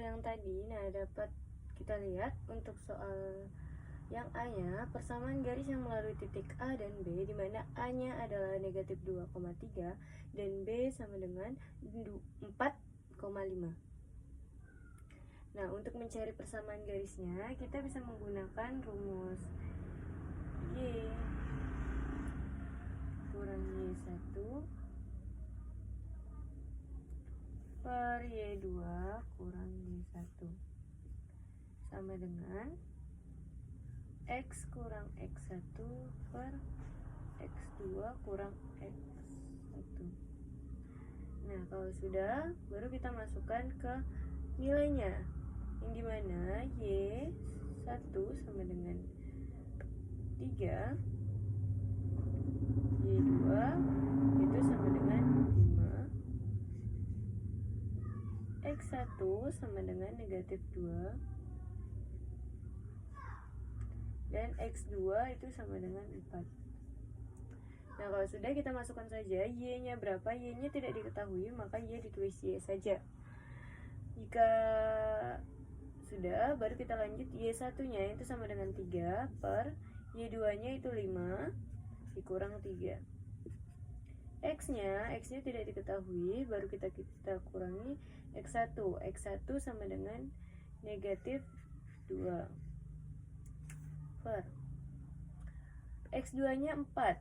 yang tadi, nah dapat kita lihat untuk soal yang A-nya, persamaan garis yang melalui titik A dan B, di mana A-nya adalah negatif 2,3 dan B sama dengan 4,5. Nah, untuk mencari persamaan garisnya, kita bisa menggunakan rumus Y kurang Y1 per Y2 kurang Y1 sama dengan X kurang X1 per X2 kurang X1. Nah, kalau sudah, baru kita masukkan ke nilainya, yang dimana Y1 sama dengan 3, Y2 itu sama dengan 5, X1 sama dengan negatif 2, dan X2 itu sama dengan 4. Nah, kalau sudah, kita masukkan saja Y-nya berapa. Y-nya tidak diketahui, maka Y ditulis Y saja. Jika sudah, baru kita lanjut. Y1-nya itu sama dengan 3 per Y2-nya itu 5 dikurang 3. X-nya tidak diketahui, baru kita kurangi X1. X1 sama dengan negatif 2 per X2-nya 4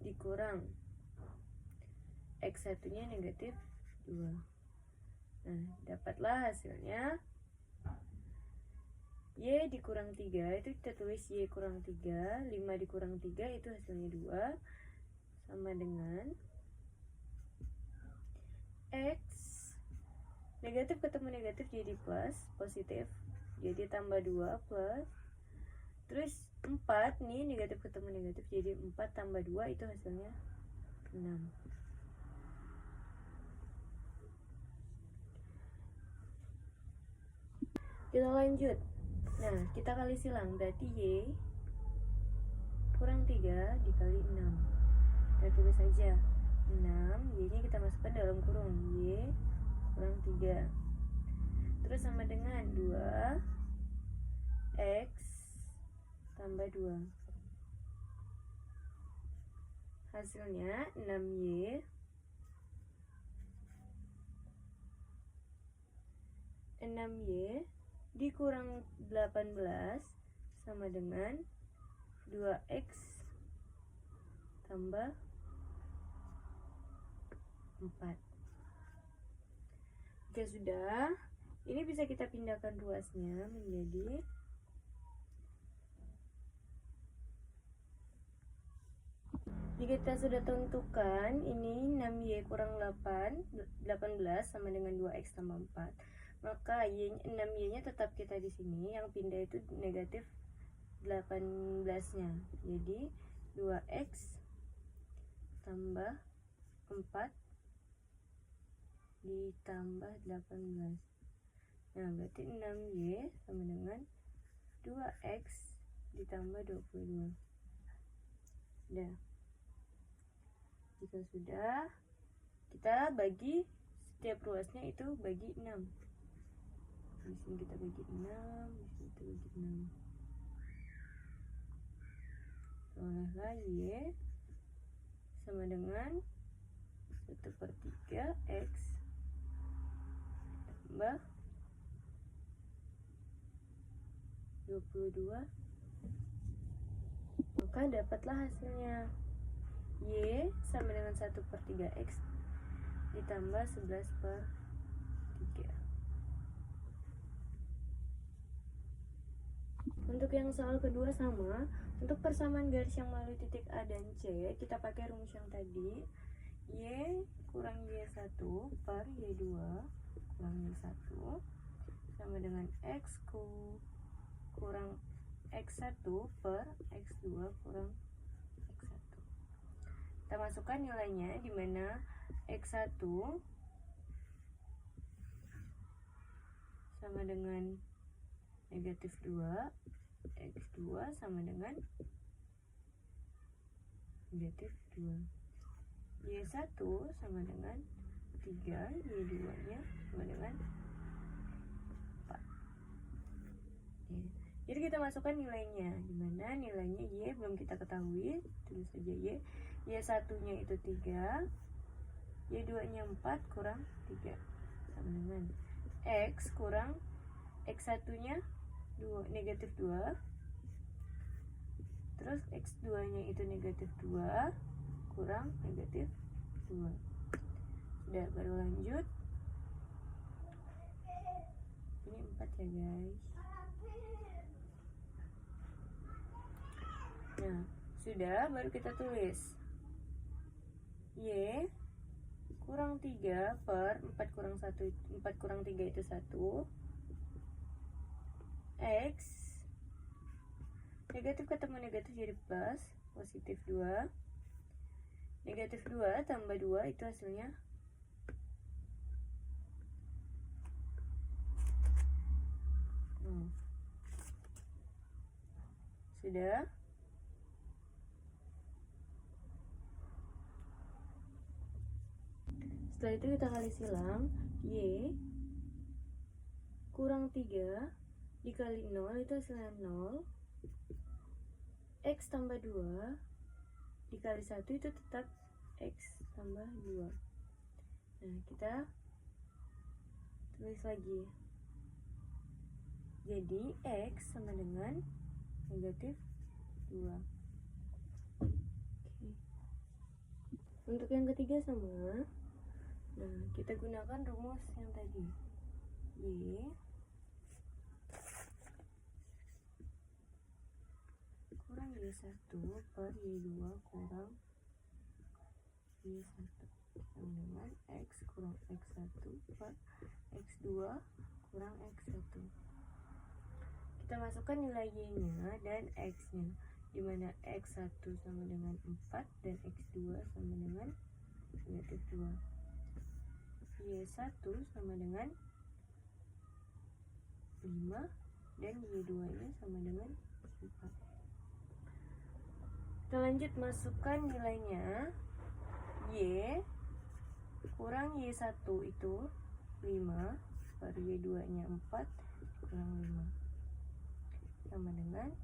dikurang X1-nya negatif 2. Nah, dapatlah hasilnya Y dikurang 3, itu kita tulis Y kurang 3, 5 dikurang 3 itu hasilnya 2, sama dengan X negatif ketemu negatif jadi plus, positif, jadi tambah 2 plus, terus 4 nih negatif ketemu negatif jadi 4 tambah 2 itu hasilnya 6. Kita lanjut. Nah, kita kali silang, berarti Y kurang 3 dikali 6. Kita tulis saja 6, Y nya kita masukkan dalam kurung, Y kurang 3, terus sama dengan 2 X tambah 2. Hasilnya 6Y dikurang 18 sama dengan 2X tambah 4. Jika sudah, ini bisa kita pindahkan ruasnya menjadi jika kita sudah tentukan ini 6Y kurang 18 sama dengan 2X tambah 4, maka 6Y nya tetap kita di sini, yang pindah itu negatif 18 nya, jadi 2X tambah 4 ditambah 18. Nah, berarti 6Y sama dengan 2X ditambah 22. Sudah. Jika sudah, kita bagi setiap ruasnya itu bagi 6. Di sini kita bagi 6, di sini kita bagi 6. Olehlah Y sama dengan 1/3 X tambah 22. Maka dapatlah hasilnya Y sama dengan 1/3 X ditambah 11/3. Untuk yang soal kedua sama. Untuk persamaan garis yang melalui titik A dan C, kita pakai rumus yang tadi. Y kurang Y1 per Y2 kurang Y1 sama dengan X kurang X1 per X2 kurang X1. Kita masukkan nilainya, di mana X1 sama dengan negatif 2, X2 sama dengan negatif 2. Y1 sama dengan 3, Y2 nya sama dengan Jadi kita masukkan nilainya, dimana nilainya Y belum kita ketahui, tulis saja Y satunya itu 3, Y2 nya 4 kurang 3 sama dengan X kurang X1 nya 2, negatif 2, terus X2 nya itu negatif 2 kurang negatif 2. Sudah, baru lanjut. Ini 4 ya guys. Nah, sudah, baru kita tulis Y kurang 3 per 4 kurang 1, 4 kurang 3 itu 1. X negatif ketemu negatif jadi plus, positif 2. Negatif 2 tambah 2 itu hasilnya sudah. Setelah itu kita kali silang, Y kurang 3 dikali 0 itu hasilnya 0. X tambah 2 dikali 1 itu tetap X tambah 2. Nah, kita tulis lagi. Jadi X sama dengan negatif 2. Oke. Untuk yang ketiga sama. Nah, kita gunakan rumus yang tadi. Y kurang Y1 per Y2 kurang Y1 sama dengan X kurang X1 per X2 kurang X1. Kita masukkan nilai Y-nya dan X-nya, dimana X1 sama dengan 4 dan X2 sama dengan negatif 2. Y1 sama dengan 5 dan Y2 nya sama dengan 4. Kita lanjut masukkan nilainya. Y kurang Y1 itu 5 per Y2 nya 4 kurang 5 sama dengan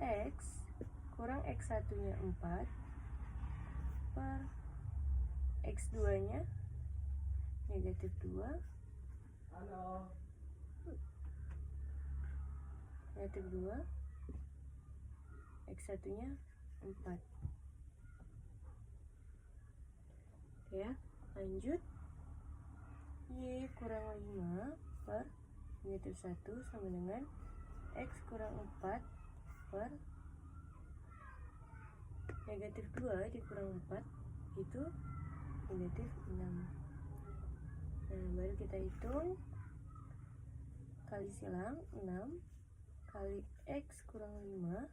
X kurang X1 nya 4 per X2 nya negatif 2 negatif 2, X1 nya 4. Ya, lanjut. Y kurang 5 per negatif 1 sama dengan X kurang 4 per negatif 2 dikurang 4 itu negatif 6. Nah, baru kita hitung, kali silang 6 kali X kurang 5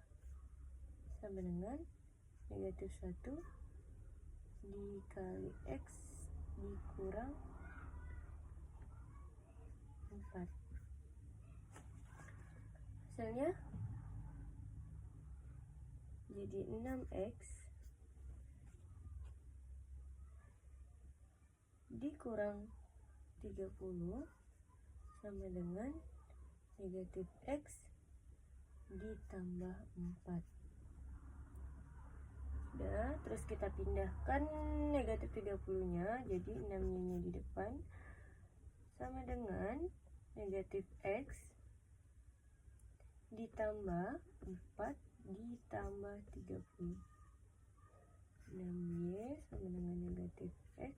sama dengan negatif 1 dikali X dikurang 4. Hasilnya jadi 6X dikurang 30 sama dengan negatif X ditambah 4. Udah, terus kita pindahkan negatif 30 nya, jadi 6 nya di depan sama dengan negatif X ditambah 4 ditambah 30. 6Y sama dengan negatif X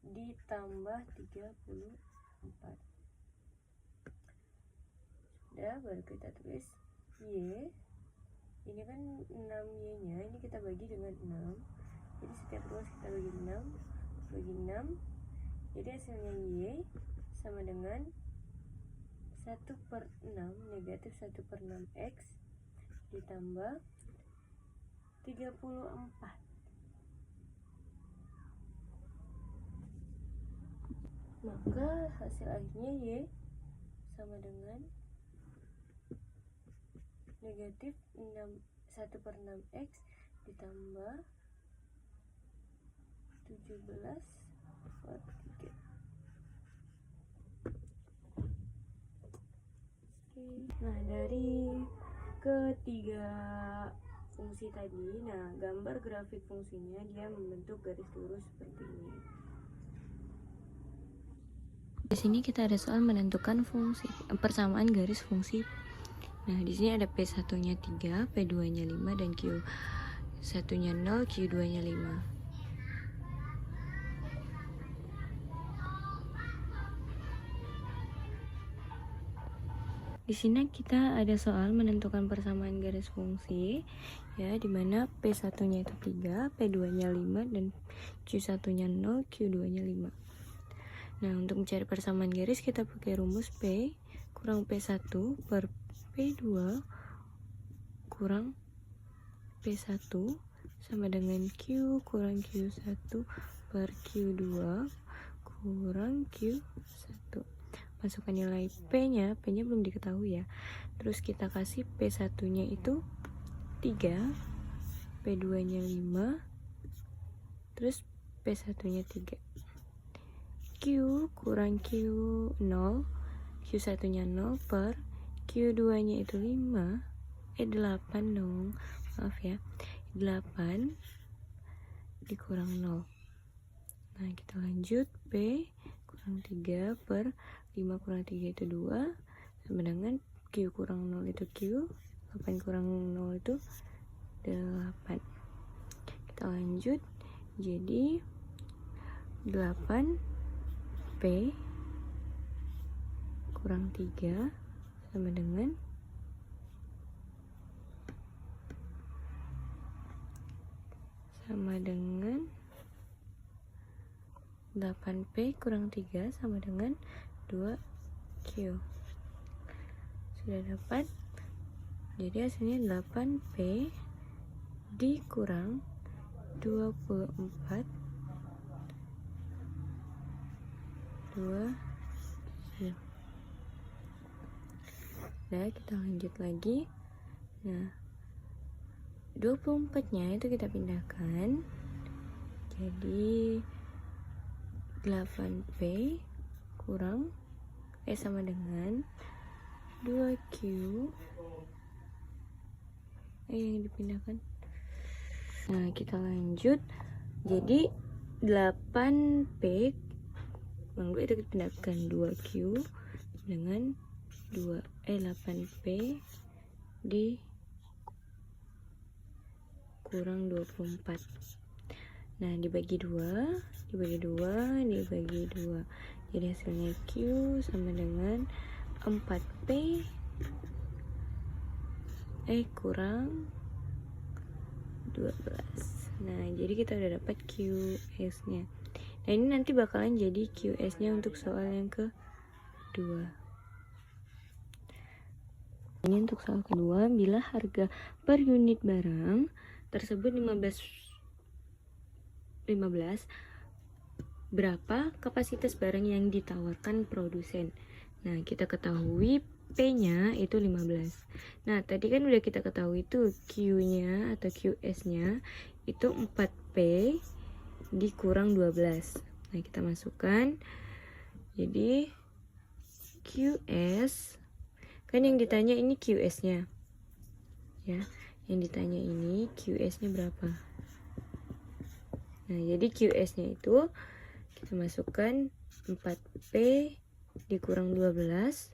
ditambah 34. Sudah, baru kita tulis Y. Ini kan 6Y nya, ini kita bagi dengan 6. Jadi setiap ruas kita bagi 6 bagi 6. Jadi hasilnya Y sama dengan 1/6 negatif 1/6 X ditambah 34. Maka hasil akhirnya Y sama dengan negatif 1/6 X ditambah 17/3. Oke. Nah, dari ketiga fungsi tadi, nah gambar grafik fungsinya dia membentuk garis lurus seperti ini. Di sini kita ada soal menentukan fungsi persamaan garis fungsi. Nah, di sini ada P1-nya 3, P2-nya 5 dan Q1-nya 0, Q2-nya 5. Di sini kita ada soal menentukan persamaan garis fungsi, ya, dimana P1-nya itu 3, P2-nya 5 dan Q1-nya 0, Q2-nya 5. Nah, untuk mencari persamaan garis kita pakai rumus P kurang P1 per P2 kurang P1 sama dengan Q kurang Q1 per Q2 kurang Q1. Masukkan nilai P-nya belum diketahui ya. Terus kita kasih P1-nya itu 3, P2-nya 5, terus P1-nya 3. Q kurang Q0, Q1-nya 0 per Q2-nya itu 5, 8 dong, maaf ya, 8 dikurang 0. Nah, kita lanjut, P kurang 3 per 5 kurang 3 itu 2 sama dengan Q kurang 0 itu Q, 8 kurang 0 itu 8. Kita lanjut, jadi 8 P kurang 3 sama dengan 8P kurang 3 sama dengan 2Q. Sudah dapat. Jadi hasilnya 8P dikurang 24 2Q. Nah, kita lanjut lagi. Nah, 24-nya itu kita pindahkan. Jadi 8P kurang sama dengan 2Q yang dipindahkan. Nah, kita lanjut. Jadi 8P kurang 2 itu kita pindahkan 2Q dengan 8P di kurang 24. Nah, dibagi 2. Jadi hasilnya Q sama dengan 4P kurang 12. Nah, jadi kita udah dapat QS-nya. Nah, ini nanti bakalan jadi QS-nya untuk soal yang kedua. Ini untuk soal kedua, bila harga per unit barang tersebut 15, berapa kapasitas barang yang ditawarkan produsen. Nah, kita ketahui P-nya itu 15. Nah, tadi kan udah kita ketahui itu Q-nya atau QS-nya itu 4P dikurang 12. Nah, kita masukkan. Jadi QS, kan yang ditanya ini QS-nya. Ya, yang ditanya ini QS-nya berapa? Nah, jadi QS-nya itu kita masukkan 4P dikurang 12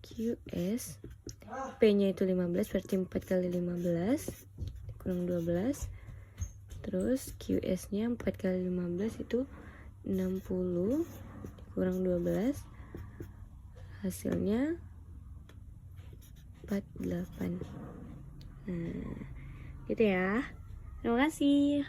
QS, P-nya itu 15, berarti 4 kali 15 dikurang 12, terus QS-nya 4 kali 15 itu 60 dikurang 12, hasilnya 48. Nah, gitu ya. Terima kasih.